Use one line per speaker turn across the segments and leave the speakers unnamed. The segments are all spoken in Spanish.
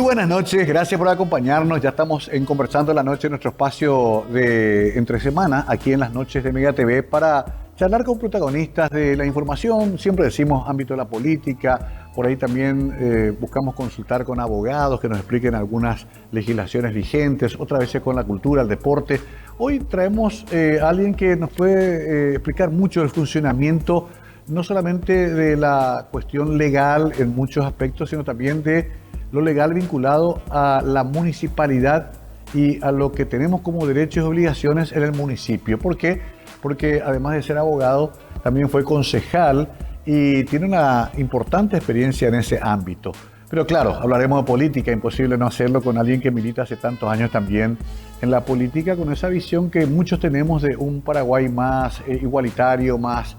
buenas noches, gracias por acompañarnos. Ya estamos Conversando la Noche, nuestro espacio de entre semana, aquí en las noches de Mega TV, para charlar con protagonistas de la información. Siempre decimos ámbito de la política, por ahí también buscamos consultar con abogados que nos expliquen algunas legislaciones vigentes, otras veces con la cultura, el deporte. Hoy traemos a alguien que nos puede explicar mucho del funcionamiento, no solamente de la cuestión legal en muchos aspectos, sino también de lo legal vinculado a la municipalidad y a lo que tenemos como derechos y obligaciones en el municipio. ¿Por qué? Porque además de ser abogado, también fue concejal y tiene una importante experiencia en ese ámbito. Pero claro, hablaremos de política, imposible no hacerlo con alguien que milita hace tantos años también en la política, con esa visión que muchos tenemos de un Paraguay más igualitario, más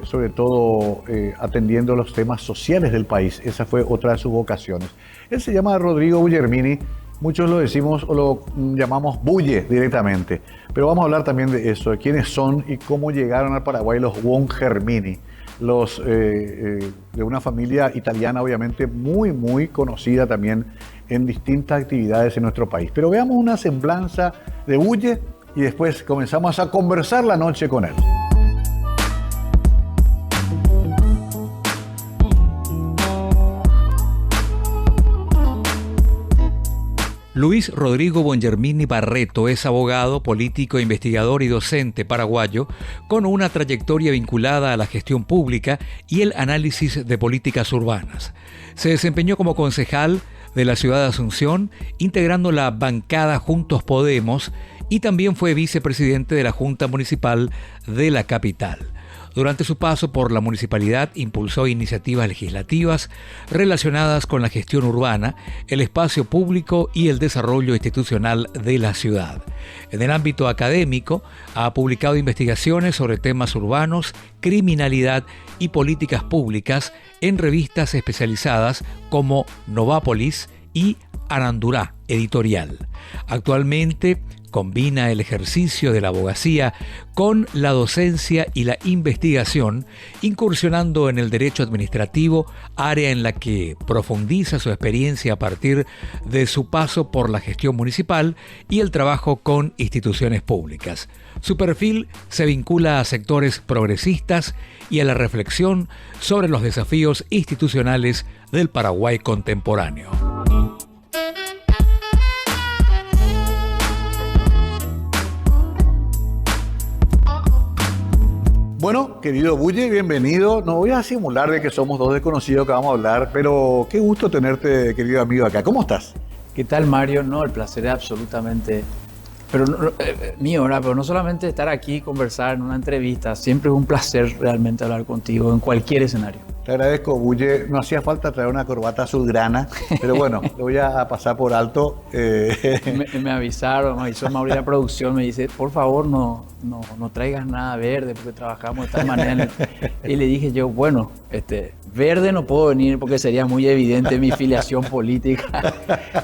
sobre todo atendiendo los temas sociales del país. Esa fue otra de sus vocaciones. Él se llama Rodrigo Bullermini, muchos lo decimos o lo llamamos Bulle directamente, pero vamos a hablar también de eso, de quiénes son y cómo llegaron al Paraguay los Buongermini, los de una familia italiana obviamente muy conocida también en distintas actividades en nuestro país. Pero veamos una semblanza de Bulle y después comenzamos a conversar la noche con él.
Luis Rodrigo Bullermini Barreto es abogado, político, investigador y docente paraguayo con una trayectoria vinculada a la gestión pública y el análisis de políticas urbanas. Se desempeñó como concejal de la ciudad de Asunción, integrando la bancada Juntos Podemos, y también fue vicepresidente de la Junta Municipal de la capital. Durante su paso por la municipalidad impulsó iniciativas legislativas relacionadas con la gestión urbana, el espacio público y el desarrollo institucional de la ciudad. En el ámbito académico, ha publicado investigaciones sobre temas urbanos, criminalidad y políticas públicas en revistas especializadas como Novápolis y Arandurá Editorial. Actualmente combina el ejercicio de la abogacía con la docencia y la investigación, incursionando en el derecho administrativo, área en la que profundiza su experiencia a partir de su paso por la gestión municipal y el trabajo con instituciones públicas. Su perfil se vincula a sectores progresistas y a la reflexión sobre los desafíos institucionales del Paraguay contemporáneo.
Bueno, querido Bulle, bienvenido. No voy a simular de que somos dos desconocidos que vamos a hablar, pero qué gusto tenerte, querido amigo, acá. ¿Cómo estás?
¿Qué tal, Mario? No, el placer es absolutamente mío, ¿verdad? Pero no solamente estar aquí, conversar en una entrevista, siempre es un placer realmente hablar contigo en cualquier escenario.
Te agradezco, Bulle. No hacía falta traer una corbata azulgrana, pero bueno, lo voy a pasar por alto.
Me avisó Mauri la producción, me dice, por favor, no traigas nada verde porque trabajamos de tal manera. Y le dije yo, bueno, verde no puedo venir porque sería muy evidente mi filiación política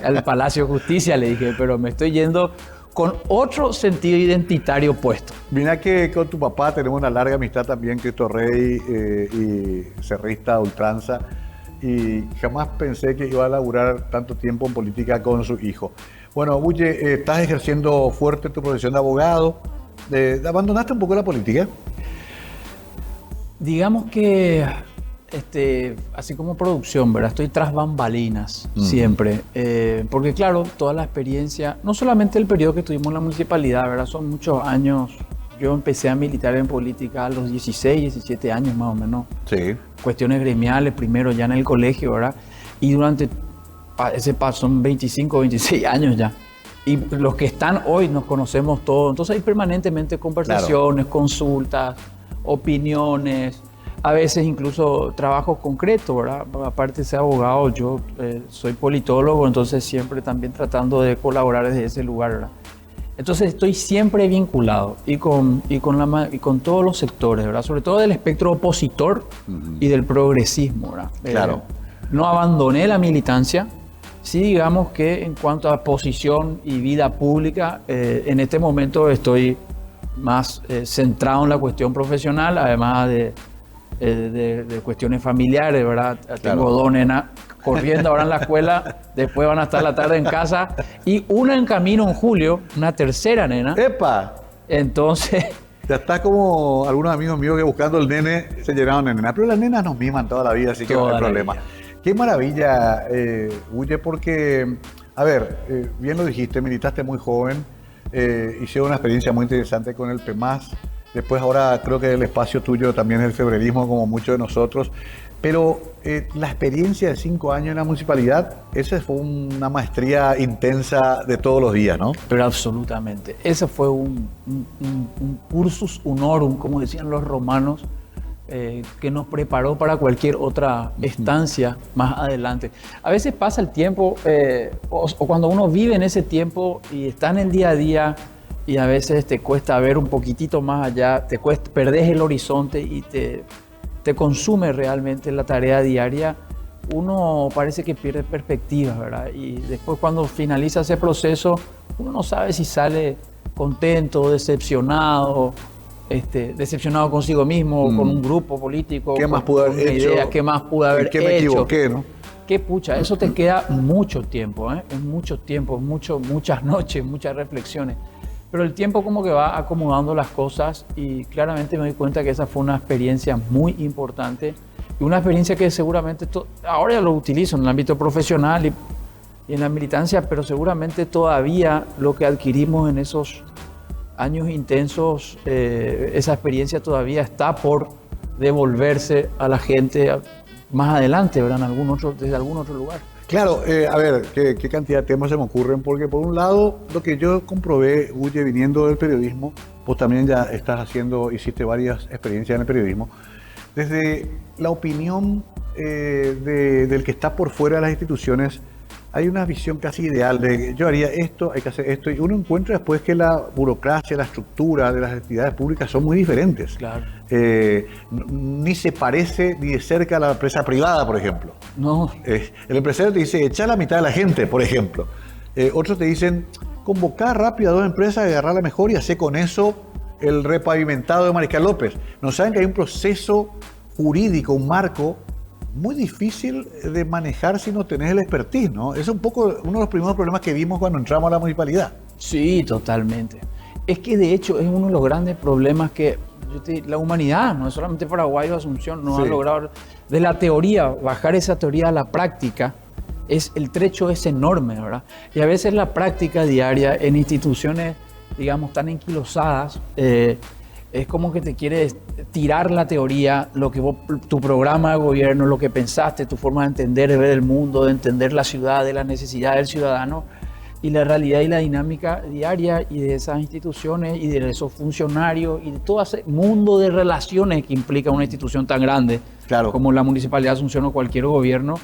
al Palacio de Justicia, le dije, pero me estoy yendo con otro sentido identitario puesto.
Mira que con tu papá tenemos una larga amistad también, Cristo Rey y cerrista a ultranza, y jamás pensé que iba a laburar tanto tiempo en política con su hijo. Bueno, Bulle, estás ejerciendo fuerte tu profesión de abogado. ¿Abandonaste un poco la política?
Digamos que así como producción, ¿verdad? Estoy tras bambalinas siempre, porque claro, toda la experiencia, no solamente el periodo que tuvimos en la municipalidad, ¿verdad? Son muchos años. Yo empecé a militar en política a los 16, 17 años más o menos.
Sí.
Cuestiones gremiales, primero ya en el colegio, ¿verdad? Y durante ese paso son 25, 26 años ya. Y los que están hoy nos conocemos todos. Entonces hay permanentemente conversaciones, claro, consultas, opiniones, a veces incluso trabajos concretos, ¿verdad? Aparte de ser abogado, yo soy politólogo, entonces siempre también tratando de colaborar desde ese lugar, ¿verdad? Entonces estoy siempre vinculado y con todos los sectores, ¿verdad? Sobre todo del espectro opositor y del progresismo, ¿verdad?
Claro.
No abandoné la militancia. Sí, digamos que en cuanto a posición y vida pública, en este momento estoy más centrado en la cuestión profesional, además de de cuestiones familiares, ¿verdad?
Claro.
Tengo 2 nenas corriendo ahora en la escuela, después van a estar la tarde en casa, y una en camino en julio, una tercera nena.
¡Epa!
Entonces...
Ya está como algunos amigos míos que buscando el nene se llenaron de nena. Pero las nenas nos miman toda la vida, así que no hay problema. Qué maravilla, Guille, porque, a ver, bien lo dijiste, militaste muy joven, hicieron una experiencia muy interesante con el PEMAS. Después ahora creo que el espacio tuyo también es el febrerismo, como muchos de nosotros. Pero la experiencia de 5 años en la municipalidad, esa fue una maestría intensa de todos los días, ¿no?
Pero absolutamente. Ese fue un cursus honorum, como decían los romanos, que nos preparó para cualquier otra estancia más adelante. A veces pasa el tiempo, o cuando uno vive en ese tiempo y está en el día a día, y a veces te cuesta ver un poquitito más allá, perdés el horizonte y te consume realmente la tarea diaria, uno parece que pierde perspectiva, ¿verdad? Y después cuando finaliza ese proceso, uno no sabe si sale contento, decepcionado, decepcionado consigo mismo, con un grupo político,
¿qué más pude haber hecho?
Idea, ¿qué más pude haber
hecho?
¿Qué
me equivoqué, no?
Qué pucha, eso te queda mucho tiempo, ¿eh? Es mucho tiempo, muchas noches, muchas reflexiones. Pero el tiempo como que va acomodando las cosas y claramente me doy cuenta que esa fue una experiencia muy importante y una experiencia que seguramente ahora ya lo utilizo en el ámbito profesional y en la militancia, pero seguramente todavía lo que adquirimos en esos años intensos, esa experiencia todavía está por devolverse a la gente más adelante, ¿verdad? Desde algún otro lugar.
Claro, a ver, ¿qué cantidad de temas se me ocurren? Porque por un lado, lo que yo comprobé, Guille, viniendo del periodismo, vos también ya hiciste varias experiencias en el periodismo, desde la opinión del que está por fuera de las instituciones, hay una visión casi ideal de yo haría esto, hay que hacer esto, y uno encuentra después que la burocracia, la estructura de las entidades públicas son muy diferentes.
Claro.
Ni se parece ni de cerca a la empresa privada, por ejemplo.
No.
El empresario te dice, echa la mitad de la gente, por ejemplo. Otros te dicen, convocar rápido a 2 empresas, agarrar la mejor y hacer con eso el repavimentado de Mariscal López. No saben que hay un proceso jurídico, un marco muy difícil de manejar si no tenés el expertise, ¿no? Es un poco uno de los primeros problemas que vimos cuando entramos a la municipalidad.
Sí, totalmente. Es que de hecho es uno de los grandes problemas que la humanidad, no solamente Paraguay o Asunción, no ha logrado. De la teoría, bajar esa teoría a la práctica, el trecho es enorme, ¿verdad? Y a veces la práctica diaria en instituciones, digamos, tan enquilosadas, es como que te quieres tirar la teoría, tu programa de gobierno, lo que pensaste, tu forma de entender, de ver el mundo, de entender la ciudad, de la necesidad del ciudadano, y la realidad y la dinámica diaria y de esas instituciones y de esos funcionarios y de todo ese mundo de relaciones que implica una institución tan grande, claro, como la Municipalidad de Asunción o cualquier gobierno,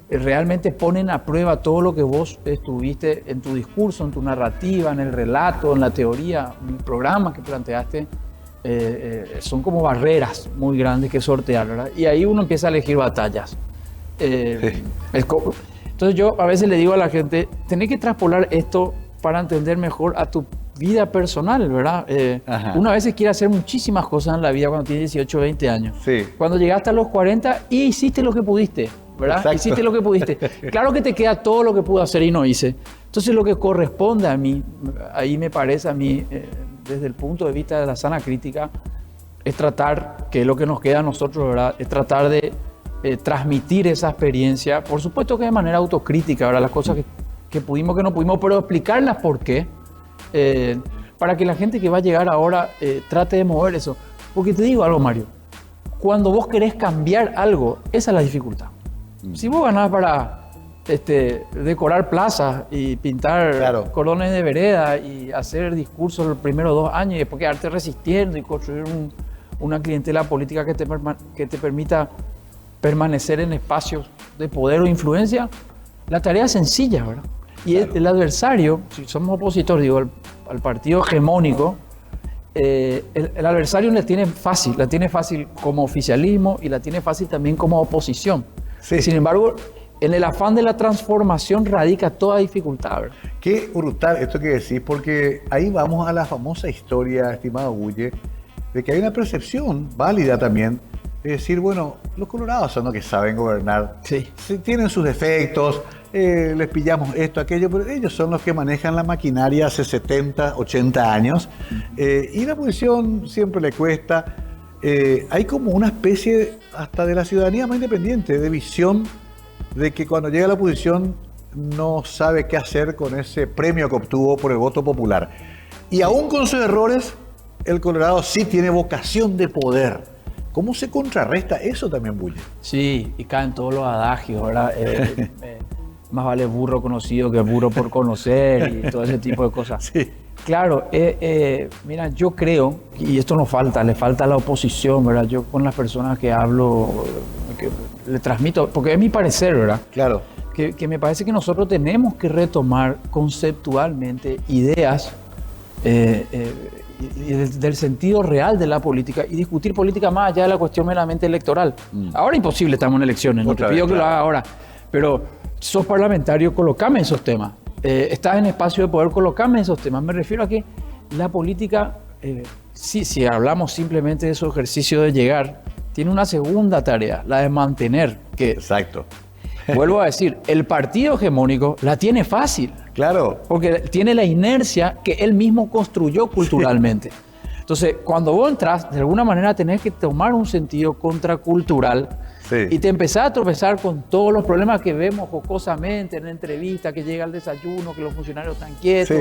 realmente ponen a prueba todo lo que vos estuviste en tu discurso, en tu narrativa, en el relato, en la teoría, en el programa que planteaste. Son como barreras muy grandes que sortear, ¿verdad? Y ahí uno empieza a elegir batallas. Entonces yo a veces le digo a la gente, tenés que traspolar esto para entender mejor a tu vida personal, ¿verdad? Uno a veces quiere hacer muchísimas cosas en la vida cuando tiene 18 o 20 años. Sí. Cuando llegaste a los 40 y hiciste lo que pudiste, ¿verdad? Exacto. Hiciste lo que pudiste. Claro que te queda todo lo que pude hacer y no hice. Entonces lo que corresponde a mí, ahí me parece a mí, desde el punto de vista de la sana crítica, es tratar, que es lo que nos queda a nosotros, ¿verdad? Es tratar de transmitir esa experiencia, por supuesto que de manera autocrítica, ¿verdad? Las cosas que pudimos, que no pudimos, pero explicarlas por qué, para que la gente que va a llegar ahora trate de mover eso. Porque te digo algo, Mario, cuando vos querés cambiar algo, esa es la dificultad. Si vos ganás para decorar plazas y pintar cordones de vereda y hacer discursos los primeros 2 años y después quedarte resistiendo y construir una clientela política que te permita permanecer en espacios de poder o influencia, la tarea es sencilla, ¿verdad? Y el adversario, si somos opositores, digo, al partido hegemónico, el adversario la tiene fácil como oficialismo y la tiene fácil también como oposición. Sí. Sin embargo, en el afán de la transformación radica toda dificultad, ¿verdad?
Qué brutal esto que decís, porque ahí vamos a la famosa historia, estimado Guille, de que hay una percepción válida también de decir, bueno, los colorados son los que saben gobernar.
Sí.
Sí, tienen sus defectos, les pillamos esto, aquello, pero ellos son los que manejan la maquinaria hace 70, 80 años. Y la oposición siempre le cuesta. Hay como una especie hasta de la ciudadanía más independiente, de visión de que cuando llega la oposición no sabe qué hacer con ese premio que obtuvo por el voto popular. Y aún con sus errores, el Colorado sí tiene vocación de poder. ¿Cómo se contrarresta eso también, Bulle?
Sí, y caen todos los adagios, ¿verdad? Más vale burro conocido que burro por conocer y todo ese tipo de cosas.
Sí.
Claro, mira, yo creo, y esto nos falta, le falta a la oposición, ¿verdad? Yo con las personas que hablo, que le transmito, porque es mi parecer, ¿verdad?
Claro.
Que me parece que nosotros tenemos que retomar conceptualmente ideas del sentido real de la política y discutir política más allá de la cuestión meramente electoral. Ahora imposible, estamos en elecciones, no te pido que lo haga ahora, pero sos parlamentario, colocame esos temas. Estás en espacio de poder, colocame esos temas. Me refiero a que la política, si hablamos simplemente de su ejercicio de llegar, tiene una segunda tarea, la de mantener. Que,
exacto.
Vuelvo a decir, el partido hegemónico la tiene fácil.
Claro.
Porque tiene la inercia que él mismo construyó culturalmente. Sí. Entonces, cuando vos entras, de alguna manera tenés que tomar un sentido contracultural. Sí. Y te empezás a tropezar con todos los problemas que vemos jocosamente en la entrevista, que llega al desayuno, que los funcionarios están quietos.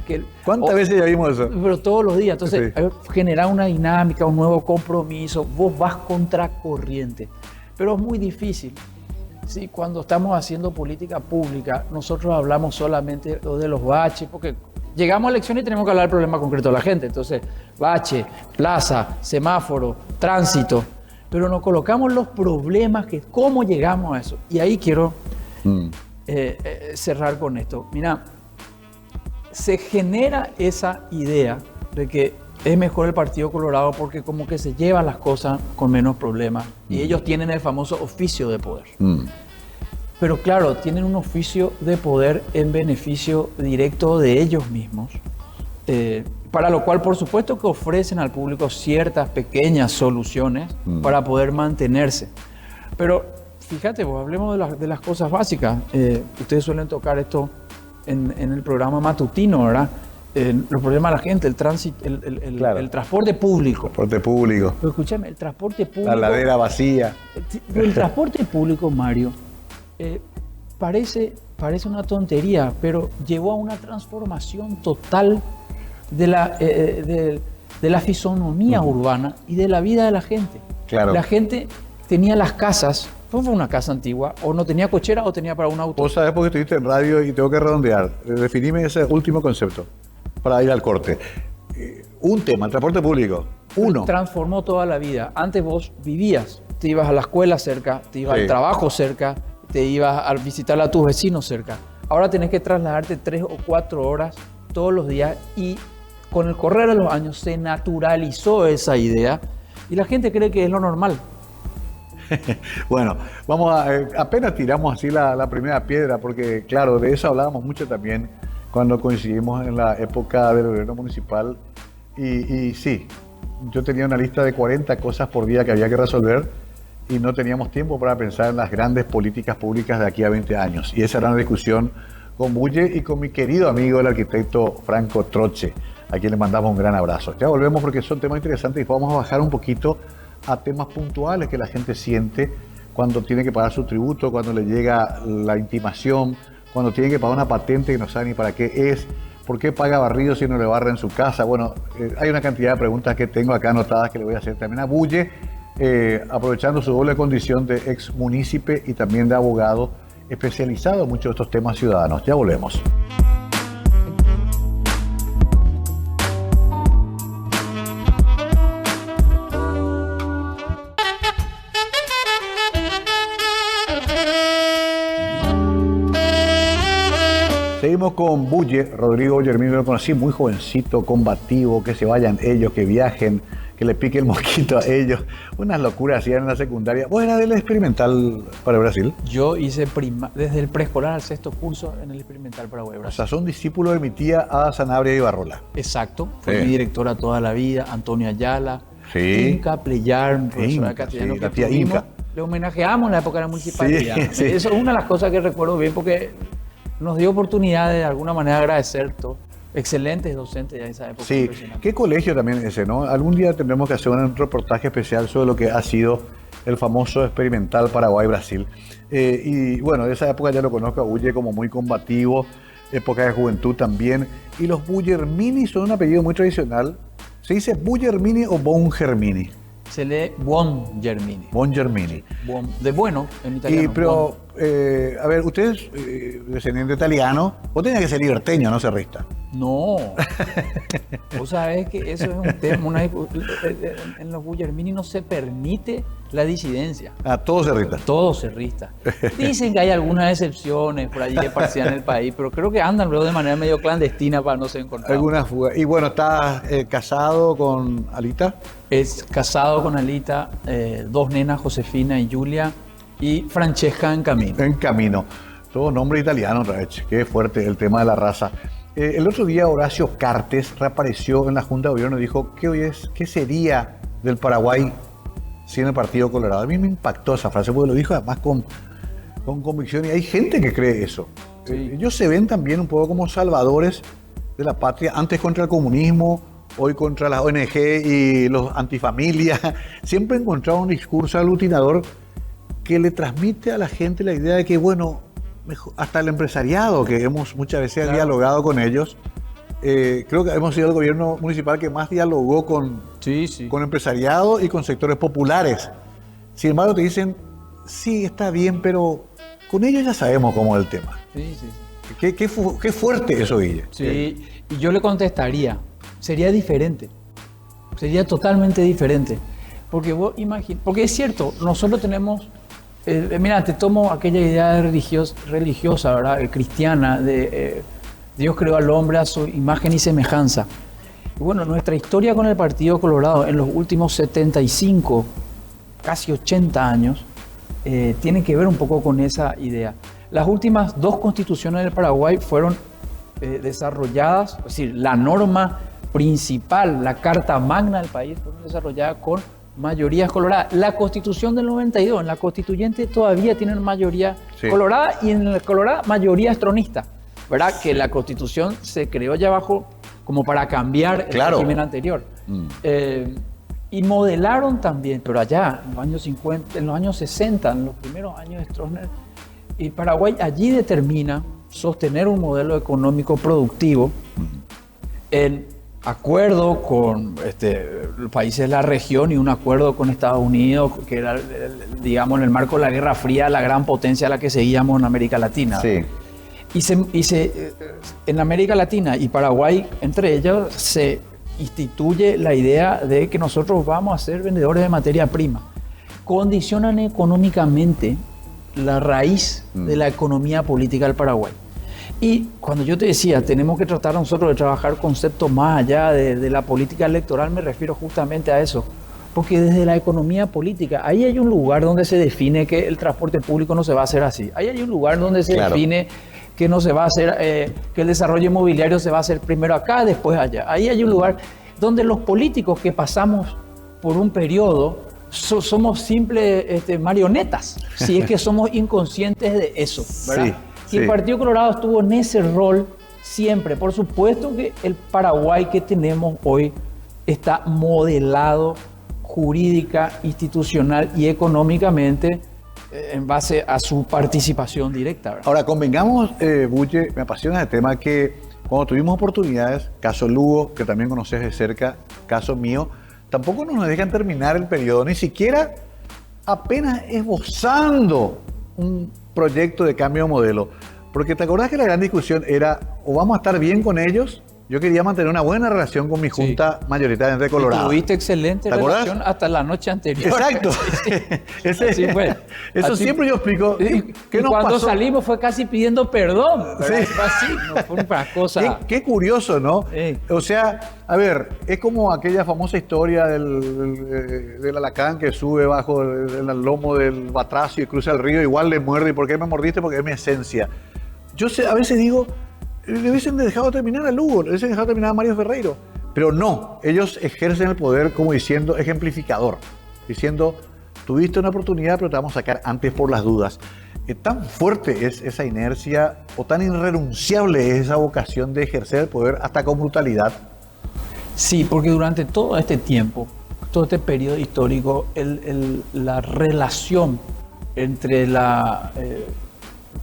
Sí.
¿Cuántas veces ya vimos eso?
Pero todos los días. Entonces, sí, generar una dinámica, un nuevo compromiso. Vos vas contracorriente. Pero es muy difícil. Sí, cuando estamos haciendo política pública, nosotros hablamos solamente de los baches, porque llegamos a elecciones y tenemos que hablar del problema concreto de la gente. Entonces, bache, plaza, semáforo, tránsito. Pero nos colocamos los problemas, cómo llegamos a eso. Y ahí quiero cerrar con esto. Mira, se genera esa idea de que es mejor el Partido Colorado porque como que se llevan las cosas con menos problemas. Y ellos tienen el famoso oficio de poder. Pero claro, tienen un oficio de poder en beneficio directo de ellos mismos. Para lo cual, por supuesto, que ofrecen al público ciertas pequeñas soluciones para poder mantenerse. Pero fíjate, vos, hablemos de las cosas básicas. Ustedes suelen tocar esto en el programa matutino, ¿verdad? Los problemas de la gente, el tránsito, claro, el transporte público.
Transporte público.
Pero escúchame, el transporte público.
La ladera vacía.
El transporte público, Mario, parece una tontería, pero llevó a una transformación total de la fisonomía urbana y de la vida de la gente.
Claro.
La gente tenía las casas, fue una casa antigua, o no tenía cochera o tenía para un auto.
Vos sabés porque estuviste en radio y tengo que redondear. Definime ese último concepto para ir al corte. Un tema, el transporte público. Uno.
Transformó toda la vida. Antes vos vivías, te ibas a la escuela cerca, te ibas al trabajo cerca, te ibas a visitar a tus vecinos cerca. Ahora tenés que trasladarte 3 o 4 horas todos los días y con el correr de los años se naturalizó esa idea y la gente cree que es lo normal.
Bueno, vamos apenas tiramos así la primera piedra porque claro, de eso hablábamos mucho también cuando coincidimos en la época del gobierno municipal y sí, yo tenía una lista de 40 cosas por día que había que resolver y no teníamos tiempo para pensar en las grandes políticas públicas de aquí a 20 años. Y esa era una discusión con Bulle y con mi querido amigo el arquitecto Franco Troche, a quien le mandamos un gran abrazo. Ya volvemos porque son temas interesantes y vamos a bajar un poquito a temas puntuales que la gente siente cuando tiene que pagar su tributo, cuando le llega la intimación, cuando tiene que pagar una patente que no sabe ni para qué es, por qué paga barrido si no le barra en su casa. Bueno, hay una cantidad de preguntas que tengo acá anotadas que le voy a hacer también a Bulle, aprovechando su doble condición de ex munícipe y también de abogado especializado en muchos de estos temas ciudadanos. Ya volvemos. Seguimos con Bulle, Rodrigo Boyer-Milly, lo conocí muy jovencito, combativo, que se vayan ellos, que viajen, que le pique el mosquito a ellos. Unas locuras hacían en la secundaria. ¿Vos eras del experimental para Brasil?
Yo hice desde el preescolar al 6º curso en el experimental Paraguay Brasil.
O sea, son discípulos de mi tía Ada Sanabria y Barrola.
Exacto, fue mi directora toda la vida, Antonio Ayala.
Sí.
Inca Pleyar, un profesor
Inca,
castellano
sí,
que
la tía
tuvimos,
Inca.
le homenajeamos en la época de la municipalidad.
Sí, sí.
Eso es una de las cosas que recuerdo bien porque nos dio oportunidad de alguna manera agradecer todo. Excelentes docentes de esa época.
Sí,
Impresionante.
qué colegio también ese, ¿no? Algún día tendremos que hacer un reportaje especial sobre lo que ha sido el famoso experimental Paraguay-Brasil. Y bueno, de esa época ya lo conozco a Ulle como muy combativo, época de juventud también. Y los Bulgermini son un apellido muy tradicional. ¿Se dice Bulgermini o Bongermini?
Se lee Buon Germini.
Bongermini.
De bueno en italiano.
Pero, a ver, ustedes, descendiente italiano, vos tenés que ser liberteño, no cerrista.
No. Vos sabés que eso es un tema. En los Bulgermini no se permite la disidencia.
Ah, todos cerristas.
Todos cerristas. Dicen que hay algunas excepciones por allí que parcial en el país, pero creo que andan luego de manera medio clandestina para no ser encontrados.
Alguna fuga. Y bueno, ¿estás casado con Alita?
Es casado con Alita, 2 nenas, Josefina y Julia, y Francesca en camino.
En camino. Todo nombre italiano, Raech. Qué fuerte el tema de la raza. El otro día Horacio Cartes reapareció en la Junta de Gobierno y dijo, ¿qué sería del Paraguay sin el Partido Colorado? A mí me impactó esa frase, porque lo dijo además con convicción, y hay gente que cree eso.
Sí.
Ellos se ven también un poco como salvadores de la patria, antes contra el comunismo, hoy contra las ONG y los antifamilias. Siempre encontraba un discurso aglutinador que le transmite a la gente la idea de que, bueno, hasta el empresariado, que hemos muchas veces dialogado con ellos, creo que hemos sido el gobierno municipal que más dialogó con empresariado y con sectores populares. Sin embargo, te dicen, sí, está bien, pero con ellos ya sabemos cómo es el tema.
Sí.
Qué fuerte eso, Guille.
Sí, y yo le contestaría, sería diferente, sería totalmente diferente. Porque vos porque es cierto, nosotros tenemos, mira, te tomo aquella idea religiosa, ¿verdad? Cristiana, de Dios creó al hombre a su imagen y semejanza. Y bueno, nuestra historia con el Partido Colorado en los últimos 75, casi 80 años, tiene que ver un poco con esa idea. Las últimas 2 constituciones del Paraguay fueron desarrolladas, es decir, la norma principal, la Carta Magna del país, fueron desarrolladas con mayorías coloradas. La Constitución del 92, en la Constituyente todavía tienen mayoría colorada, y en la colorada mayoría estronista, ¿verdad? Que la Constitución se creó ya abajo como para cambiar el régimen anterior. Y modelaron también, pero allá, en los años 50, en los años 60, en los primeros años de Stroessner, y Paraguay allí determina sostener un modelo económico productivo en acuerdo con los países de la región y un acuerdo con Estados Unidos, que era, digamos, en el marco de la Guerra Fría, la gran potencia a la que seguíamos en América Latina.
Sí.
En América Latina y Paraguay, entre ellos, se instituye la idea de que nosotros vamos a ser vendedores de materia prima. Condicionan económicamente la raíz de la economía política del Paraguay. Y cuando yo te decía, tenemos que tratar nosotros de trabajar conceptos más allá de la política electoral, me refiero justamente a eso. Porque desde la economía política, ahí hay un lugar donde se define que el transporte público no se va a hacer así. Ahí hay un lugar donde se define que no se va a hacer, que el desarrollo inmobiliario se va a hacer primero acá, después allá. Ahí hay un lugar donde los políticos que pasamos por un periodo somos simples marionetas, si es que somos inconscientes de eso, ¿verdad? Y el Partido Colorado estuvo en ese rol siempre. Por supuesto que el Paraguay que tenemos hoy está modelado jurídica, institucional y económicamente en base a su participación directa, ¿verdad?
Ahora, convengamos, Bulle, me apasiona el tema que cuando tuvimos oportunidades, caso Lugo, que también conoces de cerca, caso mío, tampoco nos dejan terminar el periodo, ni siquiera apenas esbozando un proyecto de cambio de modelo. Porque te acordás que la gran discusión era, o vamos a estar bien con ellos. Yo quería mantener una buena relación con mi junta mayoritariamente colorada.
Tuviste excelente relación hasta la noche anterior.
Exacto.
Así fue.
Eso
así,
siempre yo explico.
¿Qué nos cuando pasó? Salimos fue casi pidiendo perdón.
Sí.
Fue así, no fue una cosa.
Qué curioso, ¿no? O sea, a ver, es como aquella famosa historia del alacrán que sube bajo el lomo del batracio y cruza el río, igual le muerde. ¿Y por qué me mordiste? Porque es mi esencia. Yo a veces digo, le hubiesen dejado terminar a Lugo, le hubiesen dejado terminar a Mario Ferreiro. Pero no, ellos ejercen el poder como diciendo ejemplificador, diciendo, tuviste una oportunidad, pero te vamos a sacar antes por las dudas. ¿Tan fuerte es esa inercia o tan irrenunciable es esa vocación de ejercer el poder hasta con brutalidad?
Sí, porque durante todo este tiempo, todo este periodo histórico, la relación entre la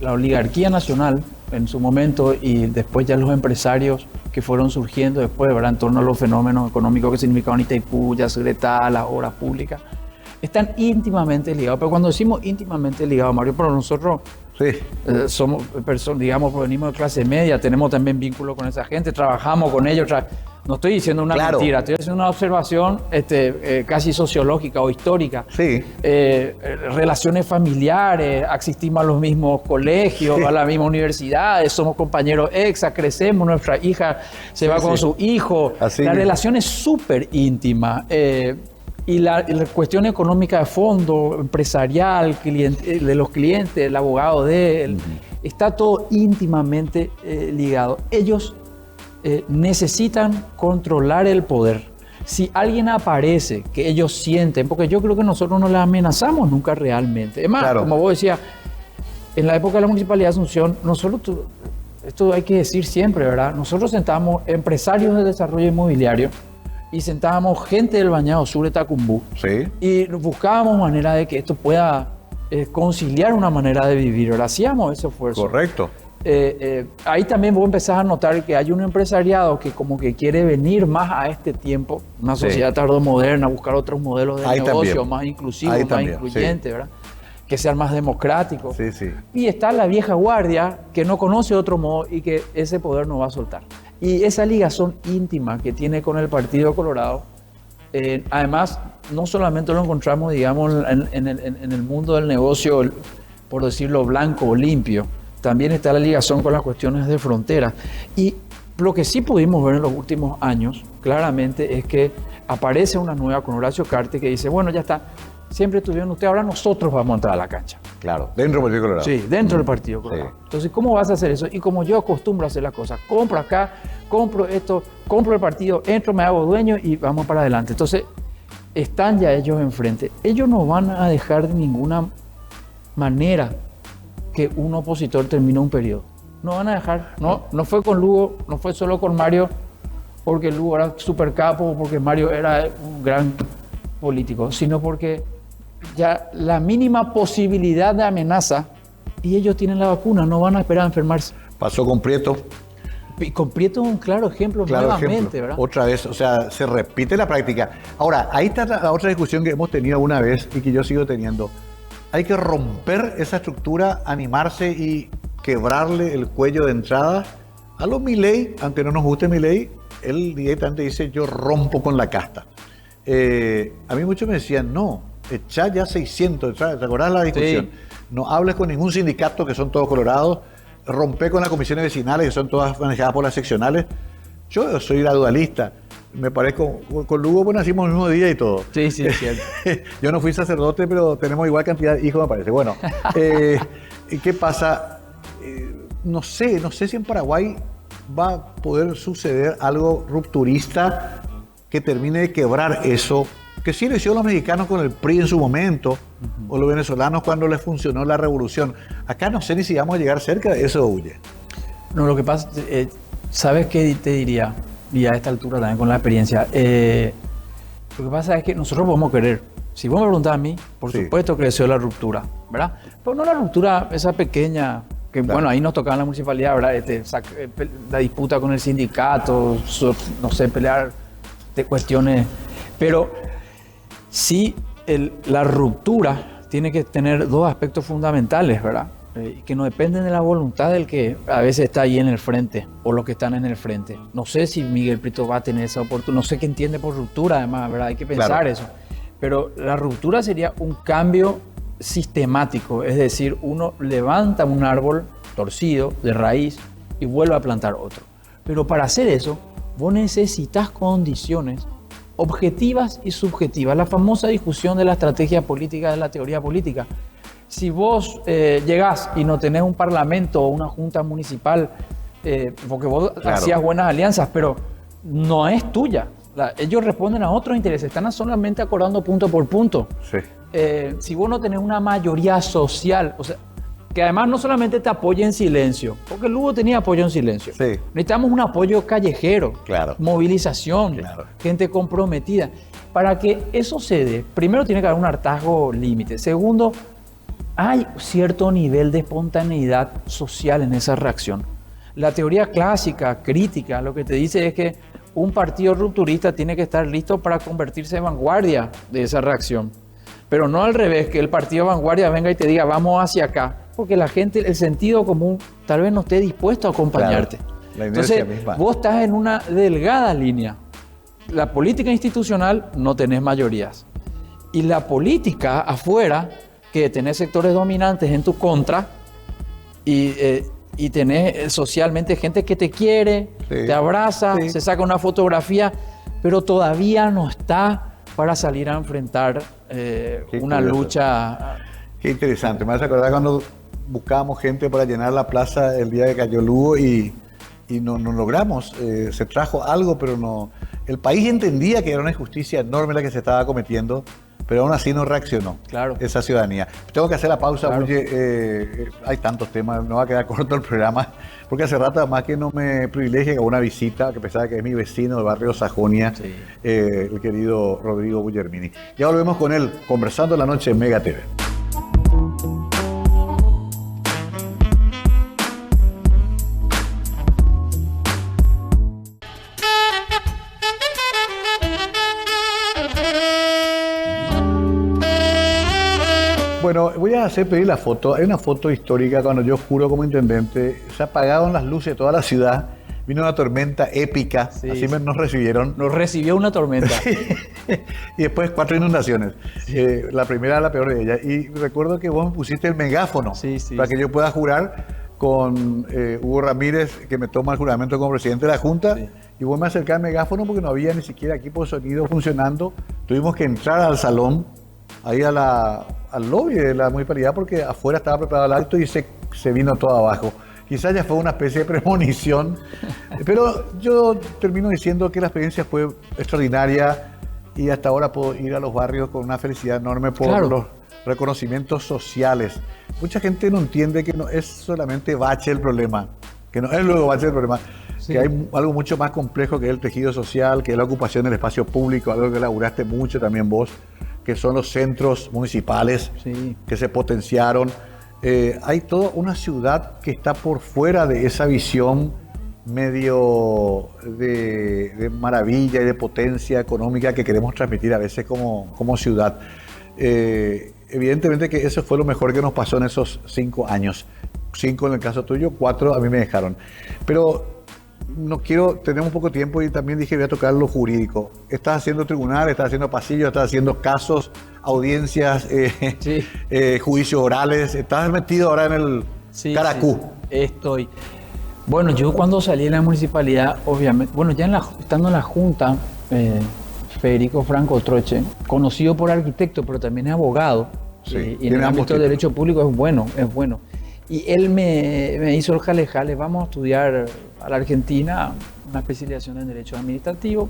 oligarquía nacional en su momento y después ya los empresarios que fueron surgiendo después, ¿verdad?, en torno a los fenómenos económicos que significaban Itaipú, Yacyretá, las obras públicas, están íntimamente ligados. Pero cuando decimos íntimamente ligados, Mario, pero nosotros sí. Somos personas, digamos, provenimos de clase media, tenemos también vínculos con esa gente, trabajamos con ellos. No estoy diciendo una mentira, estoy haciendo una observación casi sociológica o histórica.
Sí.
Relaciones familiares, asistimos a los mismos colegios, sí, a las mismas universidades, somos compañeros exa, crecemos, nuestra hija se va con su hijo.
Así
la relación es súper íntima. Y la cuestión económica de fondo, empresarial, de los clientes, el abogado de él, está todo íntimamente ligado. Ellos necesitan controlar el poder. Si alguien aparece que ellos sienten, porque yo creo que nosotros no les amenazamos nunca realmente. Es más, como vos decías, en la época de la Municipalidad de Asunción, nosotros, esto hay que decir siempre, ¿verdad? Nosotros sentábamos empresarios de desarrollo inmobiliario y sentábamos gente del Bañado Sur de Tacumbú.
Sí.
Y buscábamos manera de que esto pueda conciliar una manera de vivir. Ahora hacíamos ese esfuerzo.
Correcto.
Ahí también vos empezás a notar que hay un empresariado que como que quiere venir más a este tiempo, una sociedad tardomoderna, buscar otros modelos de negocio
también.
Más inclusivos, más incluyentes, ¿verdad? Que sean más democráticos.
Sí, sí.
Y está la vieja guardia que no conoce otro modo y que ese poder no va a soltar. Y esa ligazón íntima que tiene con el Partido Colorado, además, no solamente lo encontramos, digamos, en el mundo del negocio, por decirlo, blanco o limpio, también está la ligación con las cuestiones de frontera. Y lo que sí pudimos ver en los últimos años, claramente, es que aparece una nueva con Horacio Cartes que dice, bueno, ya está, siempre estuvieron ustedes, ahora nosotros vamos a entrar a la cancha.
Claro, dentro del Partido Colorado.
Sí, dentro del Partido Colorado. Sí. Entonces, ¿cómo vas a hacer eso? Y como yo acostumbro a hacer las cosas, compro acá, compro esto, compro el partido, entro, me hago dueño y vamos para adelante. Entonces, están ya ellos enfrente. Ellos no van a dejar de ninguna manera que un opositor termine un periodo. No van a dejar. No fue con Lugo, no fue solo con Mario, porque Lugo era súper capo, porque Mario era un gran político, sino porque ya la mínima posibilidad de amenaza, y ellos tienen la vacuna, no van a esperar a enfermarse.
Pasó con Prieto.
Y con Prieto es un claro ejemplo nuevamente, ¿verdad?
Otra vez, o sea, se repite la práctica. Ahora, ahí está la otra discusión que hemos tenido una vez y que yo sigo teniendo. Hay que romper esa estructura, animarse y quebrarle el cuello de entrada a los Milei, aunque no nos guste Milei, él directamente dice, yo rompo con la casta. A mí muchos me decían, no, echá ya 600, ¿te acordás la discusión? Sí. No hables con ningún sindicato, que son todos colorados, rompe con las comisiones vecinales, que son todas manejadas por las seccionales. Yo soy la dualista, me parezco, con Lugo pues nacimos el mismo día y todo.
Sí, sí, es cierto.
Yo no fui sacerdote, pero tenemos igual cantidad de hijos, me parece. Bueno, ¿qué pasa? No sé si en Paraguay va a poder suceder algo rupturista que termine de quebrar eso, que sí lo hicieron los mexicanos con el PRI en su momento, o los venezolanos cuando les funcionó la revolución. Acá no sé ni si vamos a llegar cerca de eso, Ulle.
No, lo que pasa, ¿sabes qué te diría? Y a esta altura también con la experiencia. Lo que pasa es que nosotros podemos querer. Si vos me preguntás a mí, por supuesto que deseo la ruptura, ¿verdad? Pero no la ruptura, esa pequeña, que claro, bueno, ahí nos tocaba en la municipalidad, ¿verdad? La disputa con el sindicato, no sé, pelear de cuestiones. Pero sí, la ruptura tiene que tener dos aspectos fundamentales, ¿verdad? Que no dependen de la voluntad del que a veces está ahí en el frente o los que están en el frente. No sé si Miguel Prieto va a tener esa oportunidad, no sé qué entiende por ruptura además, ¿verdad? Hay que pensar eso. Pero la ruptura sería un cambio sistemático, es decir, uno levanta un árbol torcido de raíz y vuelve a plantar otro. Pero para hacer eso, vos necesitas condiciones objetivas y subjetivas. La famosa discusión de la estrategia política, de la teoría política. Si vos llegás y no tenés un parlamento o una junta municipal, porque vos hacías buenas alianzas, pero no es tuya. Ellos responden a otros intereses, están solamente acordando punto por punto.
Sí.
Si vos no tenés una mayoría social, o sea, que además no solamente te apoye en silencio, porque Lugo tenía apoyo en silencio.
Sí.
Necesitamos un apoyo callejero,
Claro.
movilización,
Claro.
gente comprometida. Para que eso se dé, primero tiene que haber un hartazgo límite. Segundo, hay cierto nivel de espontaneidad social en esa reacción. La teoría clásica, crítica, lo que te dice es que un partido rupturista tiene que estar listo para convertirse en vanguardia de esa reacción. Pero no al revés, que el partido vanguardia venga y te diga vamos hacia acá. Porque la gente, el sentido común, tal vez no esté dispuesto a acompañarte.
Claro, la inercia
Entonces,
misma.
vos estás en una delgada línea. La política institucional no tenés mayorías. Y la política afuera, que tenés sectores dominantes en tu contra y tenés socialmente gente que te quiere,
Sí.
te abraza,
Sí.
se saca una fotografía, pero todavía no está para salir a enfrentar una
curioso.
lucha.
Qué interesante. Me hace acordar cuando buscábamos gente para llenar la plaza el día que cayó Lugo y no logramos. Se trajo algo, pero no. El país entendía que era una injusticia enorme la que se estaba cometiendo, pero aún así no reaccionó.
Claro.
Esa ciudadanía. Tengo que hacer la pausa,
Claro.
porque hay tantos temas, no va a quedar corto el programa, porque hace rato además que no me privilegia una visita, que pensaba que es mi vecino del barrio Sajonia,
Sí.
el querido Rodrigo Guglielmini. Ya volvemos con él, conversando en la noche en Mega TV. Bueno, voy a hacer pedir la foto. Hay una foto histórica cuando yo juro como intendente. Se apagaron las luces de toda la ciudad. Vino una tormenta épica.
Sí,
así
sí.
nos recibieron.
Nos recibió una tormenta.
Y después 4 inundaciones. La primera, la peor de ellas. Y recuerdo que vos me pusiste el megáfono
Sí, sí,
para
sí.
que yo pueda jurar con Hugo Ramírez, que me toma el juramento como presidente de la Junta.
Sí.
Y vos me acercás al megáfono porque no había ni siquiera equipo de sonido funcionando. Tuvimos que entrar al salón, ahí al lobby de la municipalidad, porque afuera estaba preparado el acto y se vino todo abajo. Quizás ya fue una especie de premonición, pero yo termino diciendo que la experiencia fue extraordinaria y hasta ahora puedo ir a los barrios con una felicidad enorme por
Claro.
los reconocimientos sociales. Mucha gente no entiende que no es solamente bache el problema, que no es luego bache el problema,
Sí.
que hay algo mucho más complejo que es el tejido social, que es la ocupación del espacio público, algo que elaboraste mucho también vos, que son los centros municipales
Sí.
que se potenciaron. Hay toda una ciudad que está por fuera de esa visión medio de maravilla y de potencia económica que queremos transmitir a veces como ciudad. Evidentemente que eso fue lo mejor que nos pasó en esos 5 años. 5 en el caso tuyo, 4 a mí me dejaron. Pero no quiero, tenemos poco tiempo y también dije voy a tocar lo jurídico. Estás haciendo tribunales, estás haciendo pasillos, estás haciendo casos, audiencias,
Sí.
juicios orales. Estás metido ahora en el
Sí,
Caracú.
sí, estoy. Bueno, yo cuando salí de la municipalidad, obviamente, bueno, ya estando en la Junta, Federico Franco Troche, conocido por arquitecto, pero también es abogado,
Sí,
y en
tiene
el
ambos
ámbito del
títulos.
derecho público es bueno, es bueno. Y él me hizo el jale, vamos a estudiar a la Argentina una especialización en derecho administrativo.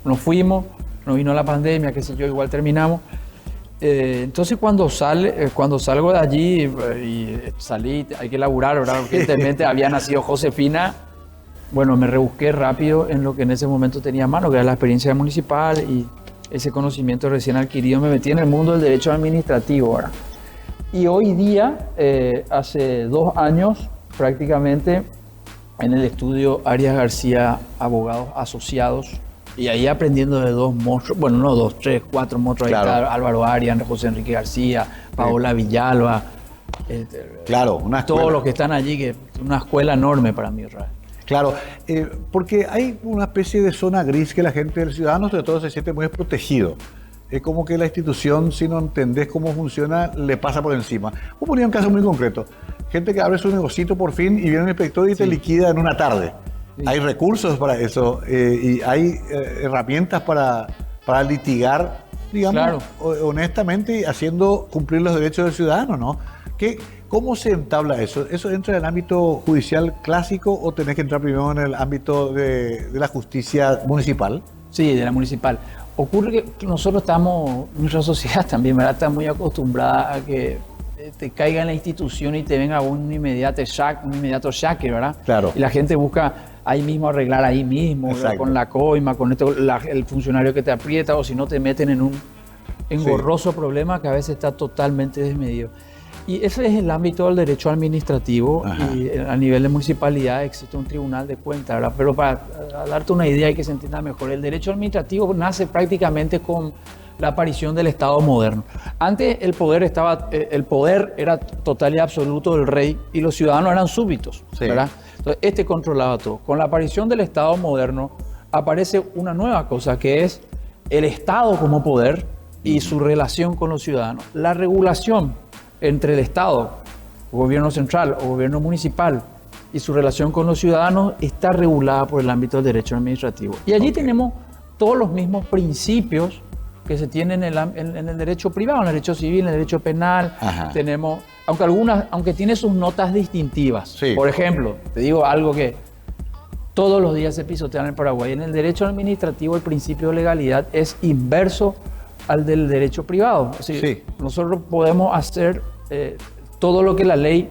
Nos fuimos, nos vino la pandemia, qué sé yo, igual terminamos. Entonces cuando salgo de allí y salí, hay que laburar, ¿verdad? Urgentemente había nacido Josefina. Bueno, me rebusqué rápido en lo que en ese momento tenía a mano, que era la experiencia municipal y ese conocimiento recién adquirido. Me metí en el mundo del derecho administrativo, ¿verdad? Y hoy día, hace 2 años prácticamente, en el estudio Arias García, abogados asociados, y ahí aprendiendo de 2 monstruos, bueno, no 2, 3, 4 monstruos,
Claro.
ahí está Álvaro Arias, José Enrique García, Paola Villalba,
Claro, una escuela.
todos los que están allí, que es una escuela enorme para mí, Israel.
Claro, porque hay una especie de zona gris que la gente, el ciudadano sobre todo se siente muy desprotegido. Es como que la institución, si no entendés cómo funciona, le pasa por encima. Voy a poner un caso muy concreto. Gente que abre su negocito por fin y viene un inspector y te liquida en una tarde.
Sí.
Hay recursos para eso y hay herramientas para litigar, digamos,
Claro.
honestamente y haciendo cumplir los derechos del ciudadano, ¿no? ¿Cómo se entabla eso? ¿Eso entra en el ámbito judicial clásico o tenés que entrar primero en el ámbito de la justicia municipal?
Sí, de la municipal. Ocurre que nosotros nuestra sociedad también, ¿verdad? Está muy acostumbrada a que te caiga en la institución y te venga un inmediato saque, ¿verdad?
Claro.
Y la gente busca ahí mismo arreglar ahí mismo, con la coima, con esto, el funcionario que te aprieta, o si no te meten en un engorroso problema que a veces está totalmente desmedido. Y ese es el ámbito del derecho administrativo. Ajá. Y a nivel de municipalidad existe un tribunal de cuentas, ¿verdad? Pero para darte una idea y que se entienda mejor, el derecho administrativo nace prácticamente con la aparición del Estado moderno. Antes el poder era total y absoluto del rey y los ciudadanos eran súbditos, ¿verdad? Entonces controlaba todo. Con la aparición del Estado moderno aparece una nueva cosa que es el Estado como poder y su relación con los ciudadanos. La regulación entre el Estado, gobierno central o gobierno municipal y su relación con los ciudadanos está regulada por el ámbito del derecho administrativo. Y allí tenemos todos los mismos principios que se tienen en el derecho privado, en el derecho civil, en el derecho penal. Ajá. Tenemos, aunque tiene sus notas distintivas. Sí. Por ejemplo, te digo algo que todos los días se pisotea en el Paraguay. En el derecho administrativo el principio de legalidad es inverso al del derecho privado. Es decir, nosotros podemos hacer todo lo que la ley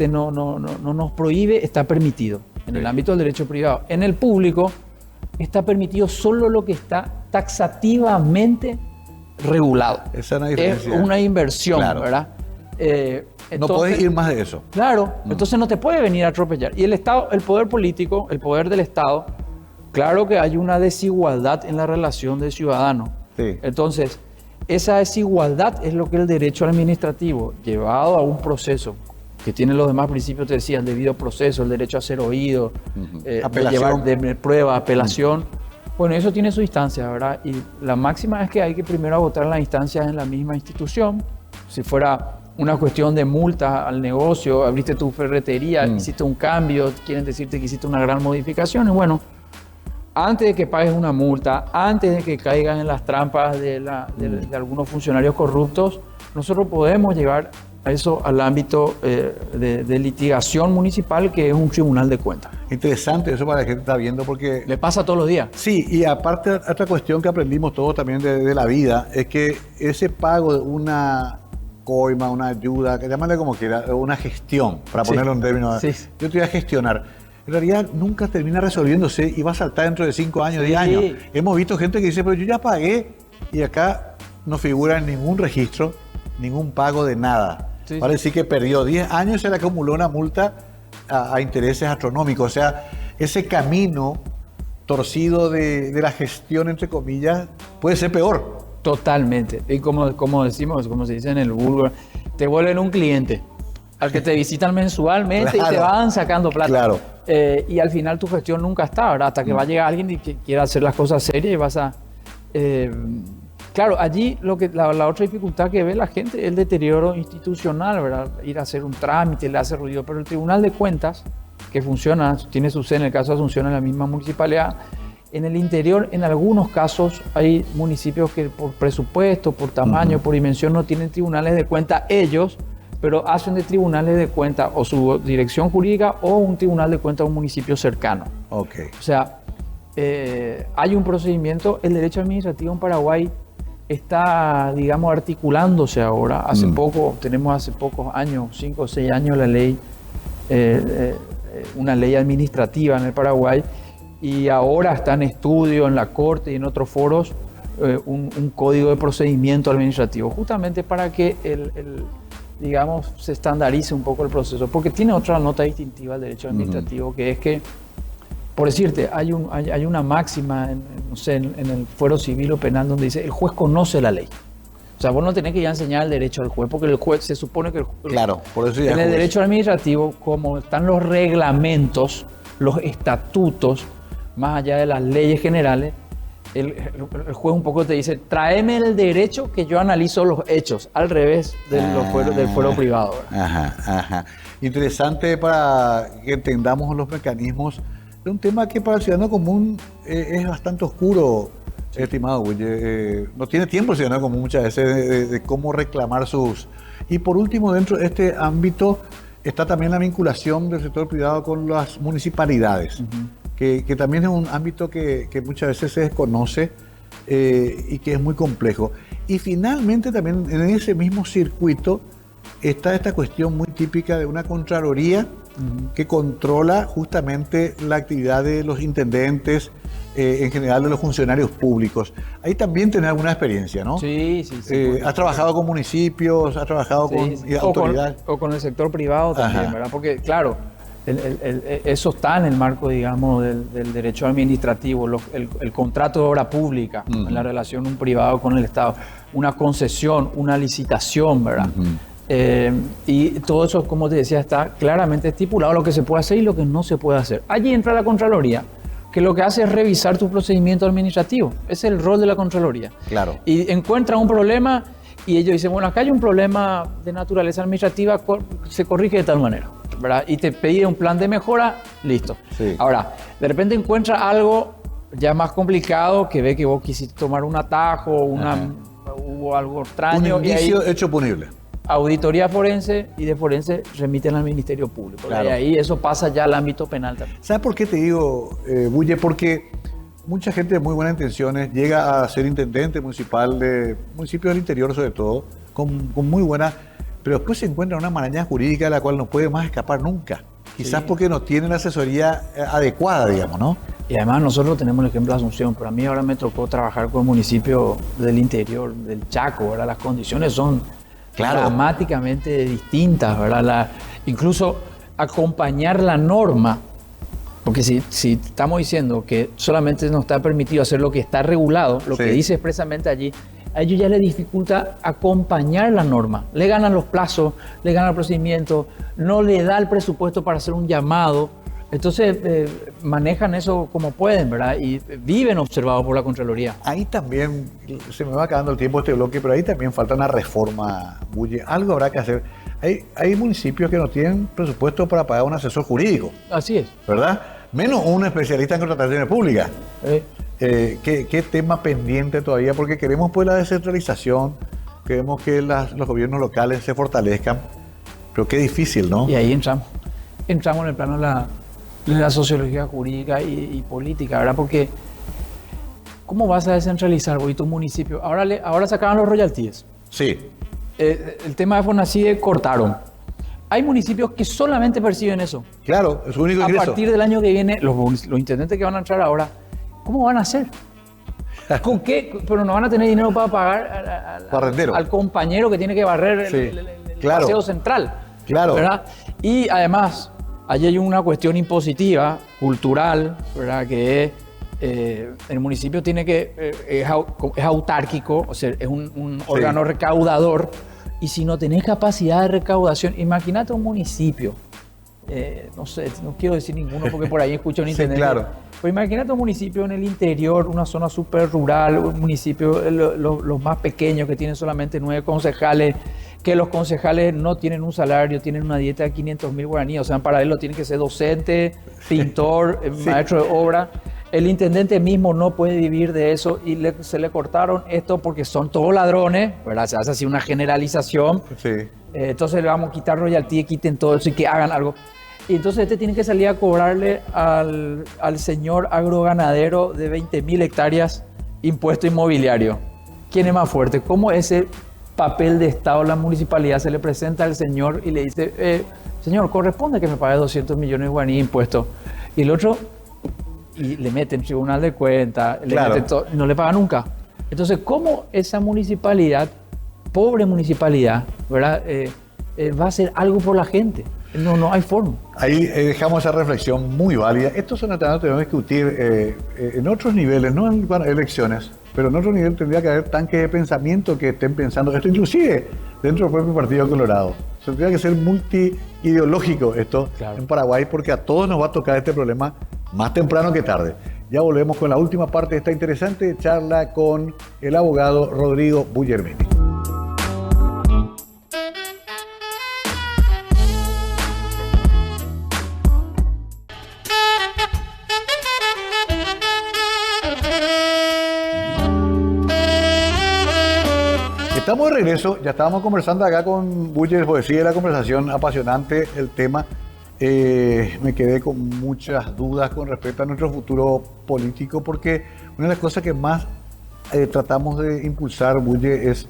no nos prohíbe, está permitido en el ámbito del derecho privado. En el público está permitido solo lo que está taxativamente regulado.
Esa es una diferencia.
Es una inversión, claro. ¿Verdad?
Entonces, no podés ir más de eso.
Claro, entonces no te puede venir a atropellar. Y el Estado, el poder político, el poder del Estado, claro que hay una desigualdad en la relación del ciudadano. Sí. Entonces, esa desigualdad es lo que el derecho administrativo, llevado a un proceso que tiene los demás principios, te decía, el debido proceso, el derecho a ser oído,
apelación,
de prueba, apelación. Bueno, eso tiene su instancia, ¿verdad? Y la máxima es que hay que primero agotar las instancias en la misma institución. Si fuera una cuestión de multa al negocio, abriste tu ferretería, hiciste un cambio, quieren decirte que hiciste una gran modificación, y bueno, antes de que pagues una multa, antes de que caigan en las trampas de algunos funcionarios corruptos, nosotros podemos llevar eso al ámbito de litigación municipal, que es un tribunal de cuentas.
Interesante eso para la gente que está viendo, porque
le pasa todos los días.
Sí, y aparte otra cuestión que aprendimos todos también de la vida es que ese pago de una coima, una ayuda, que llámale como quiera, una gestión, para ponerlo en términos, yo te voy a gestionar, en realidad nunca termina resolviéndose y va a saltar dentro de 5 años, 10 años. Hemos visto gente que dice, pero yo ya pagué, y acá no figura en ningún registro, ningún pago de nada. Vale decir que perdió 10 años, se le acumuló una multa a intereses astronómicos. O sea, ese camino torcido de la gestión, entre comillas, puede ser peor.
Totalmente. Y como decimos, como se dice en el vulgo, te vuelven un cliente al que te visitan mensualmente, claro, y te van sacando plata.
Claro.
Y al final tu gestión nunca está, ¿verdad? Hasta que va a llegar alguien y que quiera hacer las cosas serias y vas a... Claro, allí la otra dificultad que ve la gente es el deterioro institucional, ¿verdad? Ir a hacer un trámite le hace ruido, pero el Tribunal de Cuentas, que funciona, tiene su sede en el caso de Asunción en la misma municipalidad, en el interior, en algunos casos, hay municipios que por presupuesto, por tamaño, por dimensión, no tienen tribunales de cuentas ellos, pero hacen de tribunales de cuentas o su dirección jurídica o un tribunal de cuentas a un municipio cercano.
Okay.
O sea, hay un procedimiento, el derecho administrativo en Paraguay está, digamos, articulándose ahora. Tenemos hace pocos años, 5 o 6 años, la ley, una ley administrativa en el Paraguay, y ahora está en estudio en la Corte y en otros foros un código de procedimiento administrativo, justamente para que digamos, se estandarice un poco el proceso, porque tiene otra nota distintiva el derecho administrativo, que es que, por decirte, hay una máxima en el fuero civil o penal donde dice el juez conoce la ley. O sea, vos no tenés que ya enseñar el derecho al juez, porque el juez se supone que
claro, por eso ya
en el derecho administrativo, como están los reglamentos, los estatutos, más allá de las leyes generales, el juez un poco te dice, tráeme el derecho que yo analizo los hechos, al revés del fuero privado.
Ajá. Interesante para que entendamos los mecanismos de un tema que para el ciudadano común es bastante oscuro, estimado Willy. No tiene tiempo el ciudadano común muchas veces de cómo reclamar sus Y por último, dentro de este ámbito está también la vinculación del sector privado con las municipalidades, que también es un ámbito que muchas veces se desconoce y que es muy complejo. Y finalmente también en ese mismo circuito está esta cuestión muy típica de una Contraloría que controla justamente la actividad de los intendentes, en general de los funcionarios públicos. Ahí también tenés alguna experiencia, ¿no?
Sí.
¿Has trabajado con municipios? ¿Has trabajado con autoridades?
O con el sector privado también,
Ajá.
¿verdad? Porque, claro, eso está en el marco, digamos, del derecho administrativo, el contrato de obra pública, en la relación de un privado con el Estado, una concesión, una licitación, ¿verdad? Y todo eso, como te decía, está claramente estipulado lo que se puede hacer y lo que no se puede hacer. Allí entra la Contraloría, que lo que hace es revisar tu procedimiento administrativo. Ese es el rol de la Contraloría.
Claro.
Y encuentra un problema y ellos dicen, bueno, acá hay un problema de naturaleza administrativa, se corrige de tal manera, ¿verdad? Y te pide un plan de mejora, listo.
Sí.
Ahora, de repente encuentra algo ya más complicado, que ve que vos quisiste tomar un atajo, hubo algo extraño.
Un indicio hecho punible.
Auditoría forense, y de forense remiten al Ministerio Público.
Claro.
Y ahí eso pasa ya al ámbito penal también.
¿Sabes por qué te digo, Bulle? Porque mucha gente de muy buenas intenciones llega a ser intendente municipal de municipios del interior, sobre todo, con muy buena, pero después se encuentra una maraña jurídica de la cual no puede más escapar nunca. Quizás porque no tiene la asesoría adecuada, digamos, ¿no?
Y además nosotros tenemos el ejemplo de Asunción, pero a mí ahora me tocó trabajar con municipios del interior, del Chaco, ¿verdad? Las condiciones son dramáticamente distintas, ¿verdad? Incluso acompañar la norma, porque si estamos diciendo que solamente nos está permitido hacer lo que está regulado, lo que dice expresamente allí, a ellos ya les dificulta acompañar la norma. Le ganan los plazos, le ganan el procedimiento, no le da el presupuesto para hacer un llamado. Entonces manejan eso como pueden, ¿verdad? Y viven observados por la Contraloría.
Ahí también, se me va acabando el tiempo este bloque, pero ahí también falta una reforma, Bulle. Algo habrá que hacer. Hay municipios que no tienen presupuesto para pagar un asesor jurídico.
Así es.
¿Verdad? Menos un especialista en contrataciones públicas. ¿Qué tema pendiente todavía? Porque queremos pues la descentralización, queremos que los gobiernos locales se fortalezcan, pero qué difícil, ¿no?
Y ahí entramos en el plano de la sociología jurídica y política, ¿verdad? Porque ¿cómo vas a descentralizar hoy tu municipio? Ahora sacaban los royalties.
Sí.
El tema de Fonacide cortaron. Hay municipios que solamente perciben eso.
Claro, es su único ingreso.
A partir del año que viene, los intendentes que van a entrar ahora, ¿cómo van a hacer? ¿Con qué? Pero no van a tener dinero para pagar al compañero que tiene que barrer el paseo central. Claro. ¿Verdad? Y además, allí hay una cuestión impositiva, cultural, ¿verdad? Que el municipio tiene es autárquico, o sea, es un órgano recaudador. Y si no tenés capacidad de recaudación, imagínate un municipio, no sé, no quiero decir ninguno porque por ahí escucho un intendente.
Sí, claro.
Pues imagínate un municipio en el interior, una zona súper rural, un municipio, los más pequeños que tienen solamente 9 concejales, que los concejales no tienen un salario, tienen una dieta de 500.000 guaraníes, o sea, en paralelo tienen que ser docente, pintor, maestro de obra. El intendente mismo no puede vivir de eso y se le cortaron esto porque son todos ladrones, ¿verdad? Se hace así una generalización.
Sí.
Entonces le vamos a quitar royalty, quiten todo eso y que hagan algo. Y entonces tiene que salir a cobrarle al señor agroganadero de 20.000 hectáreas impuesto inmobiliario. ¿Quién es más fuerte? ¿Cómo ese papel de Estado, la municipalidad, se le presenta al señor y le dice, señor, corresponde que me pague 200 millones de guaraníes de impuestos? Y el otro, y le meten tribunal de cuentas, no le paga nunca. Entonces, ¿cómo esa municipalidad, pobre municipalidad, ¿verdad? Va a hacer algo por la gente? No hay forma.
Ahí dejamos esa reflexión muy válida. Estos son temas que tenemos que discutir en otros niveles, no en elecciones, pero en otro nivel tendría que haber tanques de pensamiento que estén pensando esto, inclusive dentro del propio Partido Colorado. Tendría que ser multiideológico esto en Paraguay, porque a todos nos va a tocar este problema más temprano que tarde. Ya volvemos con la última parte de esta interesante charla con el abogado Rodrigo Bullermini. Estamos de regreso, ya estábamos conversando acá con Bulle, pues sigue la conversación apasionante, el tema. Me quedé con muchas dudas con respecto a nuestro futuro político, porque una de las cosas que más tratamos de impulsar, Bulle, es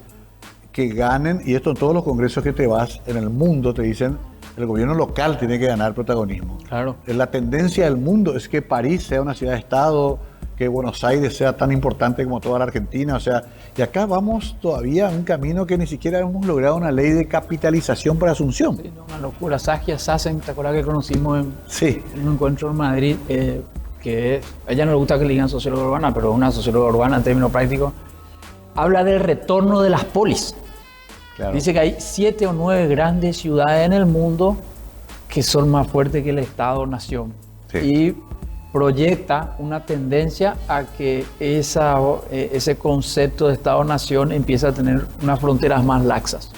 que ganen, y esto en todos los congresos que te vas en el mundo te dicen, el gobierno local tiene que ganar protagonismo.
Claro.
La tendencia del mundo es que París sea una ciudad-estado, que Buenos Aires sea tan importante como toda la Argentina, o sea, y acá vamos todavía a un camino que ni siquiera hemos logrado una ley de capitalización para Asunción.
Sí, una locura. Saskia Sassen, ¿te acuerdas que conocimos
Sí.
en un encuentro en Madrid? Que a ella no le gusta que le digan socióloga urbana, pero una socióloga urbana en términos prácticos, habla del retorno de las polis.
Claro.
Dice que hay 7 o 9 grandes ciudades en el mundo que son más fuertes que el Estado-nación.
Sí.
Y proyecta una tendencia a que ese concepto de Estado-nación empieza a tener unas fronteras más laxas.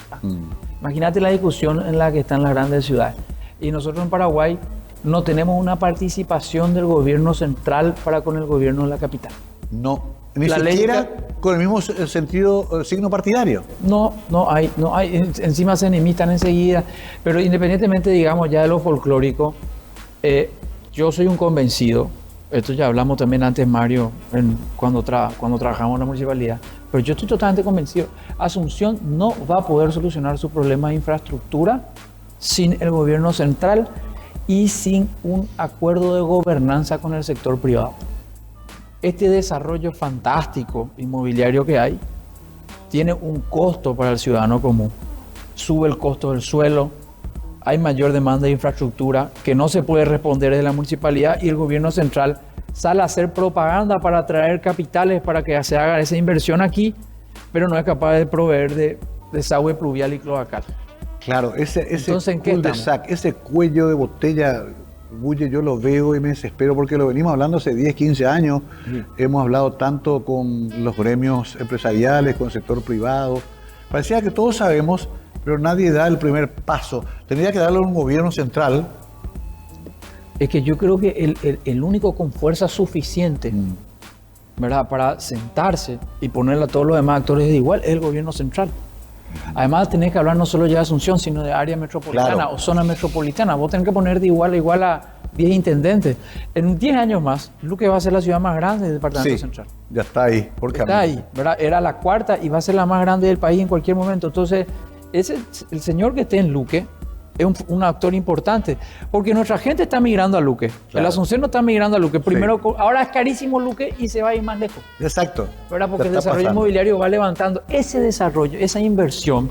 Imagínate la discusión en la que están las grandes ciudades. Y nosotros en Paraguay no tenemos una participación del gobierno central para con el gobierno de la capital.
No, ni
La
siquiera
ley-
con el mismo sentido, signo partidario.
No hay. Encima se enemistan enseguida. Pero independientemente, digamos, ya de lo folclórico, yo soy un convencido, esto ya hablamos también antes, Mario, cuando trabajamos en la municipalidad, pero yo estoy totalmente convencido, Asunción no va a poder solucionar sus problemas de infraestructura sin el gobierno central y sin un acuerdo de gobernanza con el sector privado. Este desarrollo fantástico inmobiliario que hay tiene un costo para el ciudadano común. Sube el costo del suelo, hay mayor demanda de infraestructura que no se puede responder de la municipalidad y el gobierno central sale a hacer propaganda para atraer capitales para que se haga esa inversión aquí, pero no es capaz de proveer de desagüe pluvial y cloacal.
Claro, ese
Entonces, ¿en qué
cul-de-sac, ese cuello de botella, Bulle, yo lo veo y me desespero porque lo venimos hablando hace 10, 15 años. Hemos hablado tanto con los gremios empresariales, con el sector privado. Parecía que todos sabemos, pero nadie da el primer paso. Tendría que darlo un gobierno central.
Es que yo creo que el único con fuerza suficiente, ¿verdad?, para sentarse y ponerle a todos los demás actores de igual es el gobierno central. Además, tenés que hablar no solo ya de Asunción, sino de área metropolitana,
Claro,
o zona metropolitana. Vos tenés que poner de igual a igual a 10 intendentes. En 10 años más, Luque va a ser la ciudad más grande del departamento
Sí,
central.
ya está ahí. Porque
Está ahí, ¿verdad? Era la cuarta y va a ser la más grande del país en cualquier momento. Entonces, el señor que esté en Luque es un actor importante, porque nuestra gente está migrando a Luque.
Claro.
El Asunción no está migrando a Luque. Primero, ahora es carísimo Luque y se va a ir más lejos,
Exacto.
¿verdad? Porque
Ya
el
está
desarrollo
pasando.
inmobiliario va levantando. Ese desarrollo, esa inversión,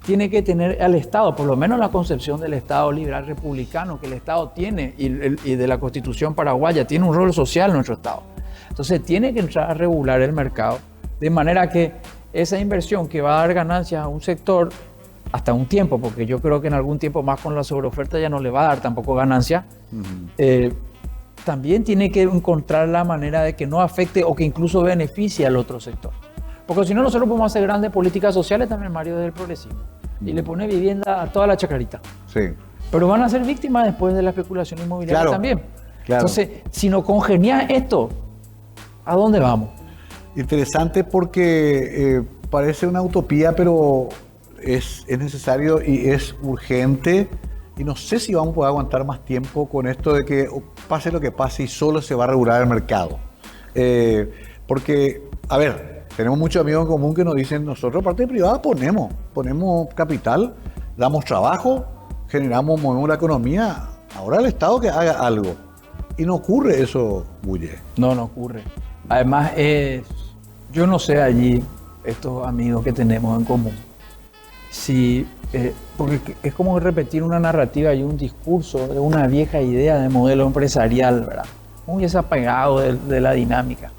tiene que tener al Estado, por lo menos la concepción del Estado liberal republicano que el Estado tiene y de la Constitución paraguaya, tiene un rol social nuestro Estado. Entonces tiene que entrar a regular el mercado de manera que esa inversión que va a dar ganancias a un sector hasta un tiempo, porque yo creo que en algún tiempo más con la sobreoferta ya no le va a dar tampoco ganancia, también tiene que encontrar la manera de que no afecte o que incluso beneficie al otro sector. Porque si no, nosotros podemos hacer grandes políticas sociales también, Mario, desde el progresismo. Y le pone vivienda a toda la chacarita.
Sí.
Pero van a ser víctimas después de la especulación inmobiliaria
Claro,
también.
claro.
Entonces, si no congenias esto, ¿a dónde vamos?
Interesante porque parece una utopía, pero es necesario y es urgente. Y no sé si vamos a poder aguantar más tiempo con esto de que pase lo que pase y solo se va a regular el mercado. Porque, a ver, tenemos muchos amigos en común que nos dicen, nosotros parte privada ponemos capital, damos trabajo, movemos la economía. Ahora el Estado que haga algo. Y no ocurre eso, Bulle.
No ocurre. Además, yo no sé allí, estos amigos que tenemos en común, si, porque es como repetir una narrativa y un discurso de una vieja idea de modelo empresarial, ¿verdad? Muy desapegado de la dinámica.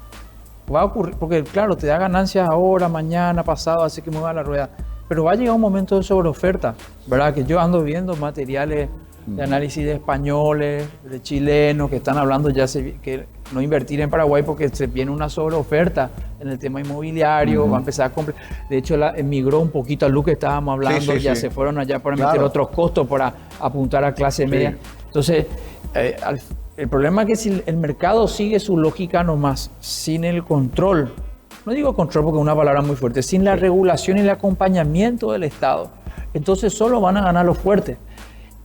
Va a ocurrir, porque claro, te da ganancias ahora, mañana, pasado, hace que mueva la rueda, pero va a llegar un momento de sobreoferta, ¿verdad? Que yo ando viendo materiales de análisis de españoles, de chilenos, que están hablando ya que no invertir en Paraguay porque se viene una sobreoferta en el tema inmobiliario, va a empezar a comprar. De hecho, emigró un poquito a Luque, estábamos hablando, ya se fueron allá para meter otros costos para apuntar a clase media. Entonces, el problema es que si el mercado sigue su lógica nomás, sin el control no digo control porque es una palabra muy fuerte, sin la regulación y el acompañamiento del Estado, entonces solo van a ganar los fuertes.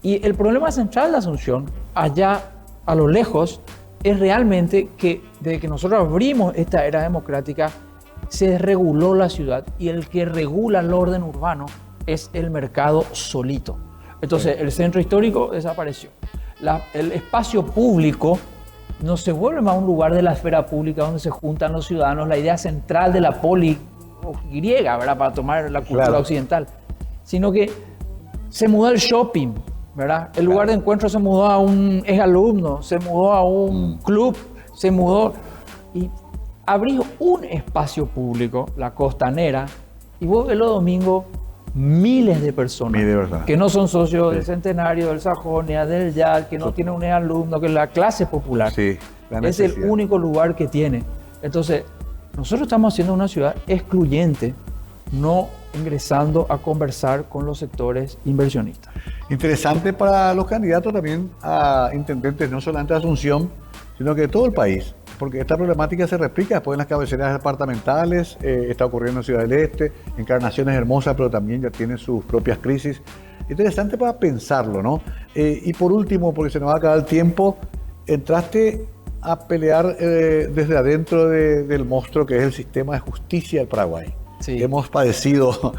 Y el problema central de Asunción, allá a lo lejos, es realmente que desde que nosotros abrimos esta era democrática, se desreguló la ciudad y el que regula el orden urbano es el mercado solito. Entonces el centro histórico desapareció. El espacio público no se vuelve más un lugar de la esfera pública donde se juntan los ciudadanos, la idea central de la poli griega, ¿verdad? Para tomar la cultura occidental, sino que se mudó el shopping, ¿verdad? El lugar de encuentro se mudó a un exalumno, se mudó a un club, se mudó y abrió un espacio público, la Costanera, y vos ves los domingos miles de personas que no son socios del Centenario, del Sajonia, del YAD, que no tienen un alumno, que es la clase popular. Es el único lugar que tiene. Entonces, nosotros estamos haciendo una ciudad excluyente, no ingresando a conversar con los sectores inversionistas.
Interesante para los candidatos también a intendentes, no solamente de Asunción, sino que de todo el país, porque esta problemática se replica después en las cabeceras departamentales, está ocurriendo en Ciudad del Este, Encarnación es hermosa, pero también ya tiene sus propias crisis. Interesante para pensarlo, ¿no? Y por último, porque se nos va a acabar el tiempo, entraste a pelear desde adentro del monstruo que es el sistema de justicia del Paraguay. Sí. Hemos padecido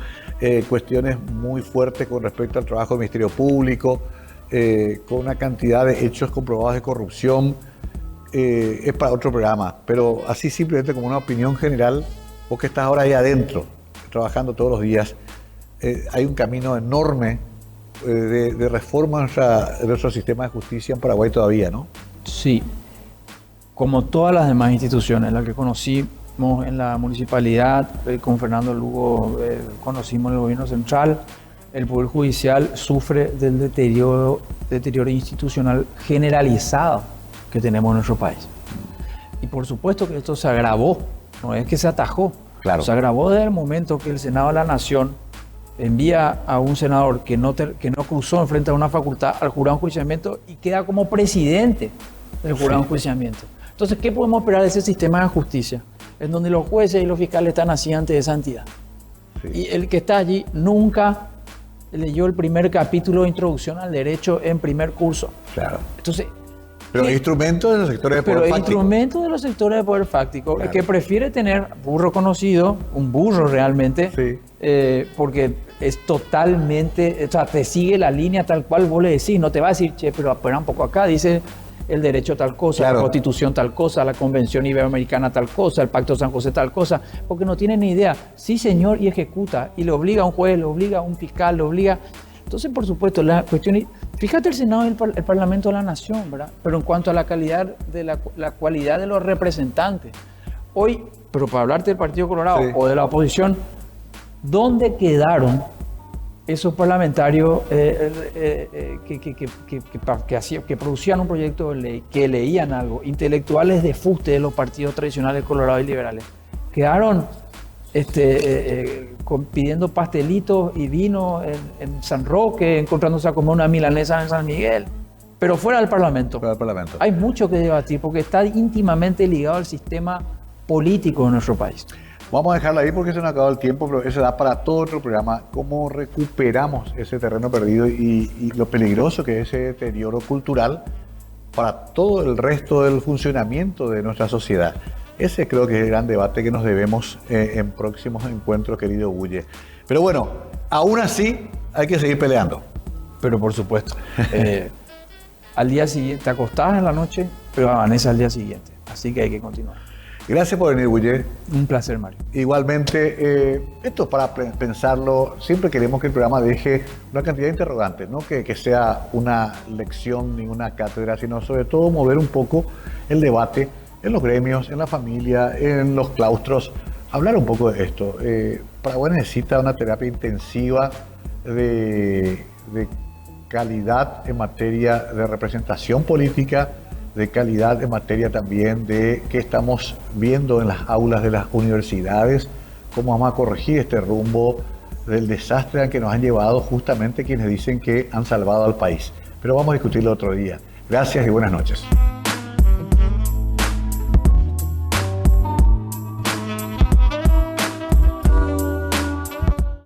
cuestiones muy fuertes con respecto al trabajo del Ministerio Público, con una cantidad de hechos comprobados de corrupción. Es para otro programa, pero así simplemente como una opinión general, vos que estás ahora ahí adentro, trabajando todos los días, hay un camino enorme de reforma de nuestro sistema de justicia en Paraguay todavía, ¿no?
Sí, como todas las demás instituciones, las que conocimos en la municipalidad, con Fernando Lugo conocimos en el gobierno central, el Poder Judicial sufre del deterioro institucional generalizado que tenemos en nuestro país. Y por supuesto que esto se agravó, no es que se atajó, se agravó desde el momento que el Senado de la Nación envía a un senador que no cruzó enfrente a una facultad al jurado de enjuiciamiento y queda como presidente del jurado de enjuiciamiento. Entonces, ¿qué podemos esperar de ese sistema de justicia? En donde los jueces y los fiscales están así ante esa entidad. Y el que está allí nunca leyó el primer capítulo de introducción al derecho en primer curso. Entonces,
pero hay instrumentos de los sectores de poder fáctico.
Pero instrumentos de los sectores de poder fáctico, el que prefiere tener burro conocido, un burro realmente, porque es totalmente, o sea, te sigue la línea tal cual vos le decís, no te va a decir, che, pero espera un poco acá, dice el derecho tal cosa, la Constitución tal cosa, la Convención Iberoamericana tal cosa, el Pacto de San José tal cosa, porque no tiene ni idea. Sí, señor, y ejecuta, y le obliga a un juez, le obliga a un fiscal, le obliga. Entonces, por supuesto, la cuestión... Fíjate el Senado y el Parlamento de la Nación, ¿verdad? Pero en cuanto a la calidad de la cualidad de los representantes, hoy, pero para hablarte del Partido Colorado o de la oposición, ¿dónde quedaron esos parlamentarios que producían un proyecto de ley, que leían algo, intelectuales de fuste de los partidos tradicionales colorados y liberales? Quedaron pidiendo pastelitos y vino en San Roque, encontrándose a comer una milanesa en San Miguel, pero fuera del Parlamento. Hay mucho que debatir porque está íntimamente ligado al sistema político de nuestro país.
Vamos a dejarlo ahí porque se nos ha acabado el tiempo, pero eso da para todo otro programa, cómo recuperamos ese terreno perdido y lo peligroso que es ese deterioro cultural para todo el resto del funcionamiento de nuestra sociedad. Ese creo que es el gran debate que nos debemos en próximos encuentros, querido Bulle. Pero bueno, aún así hay que seguir peleando.
Pero por supuesto. Al día siguiente, te acostás en la noche, pero amanece al día siguiente. Así que hay que continuar.
Gracias por venir, Bulle.
Un placer, Mario.
Igualmente, esto es para pensarlo. Siempre queremos que el programa deje una cantidad de interrogantes, no que sea una lección ni una cátedra, sino sobre todo mover un poco el debate en los gremios, en la familia, en los claustros, hablar un poco de esto. Paraguay necesita una terapia intensiva de calidad en materia de representación política, de calidad en materia también de qué estamos viendo en las aulas de las universidades, cómo vamos a corregir este rumbo del desastre al que nos han llevado justamente quienes dicen que han salvado al país. Pero vamos a discutirlo otro día. Gracias y buenas noches.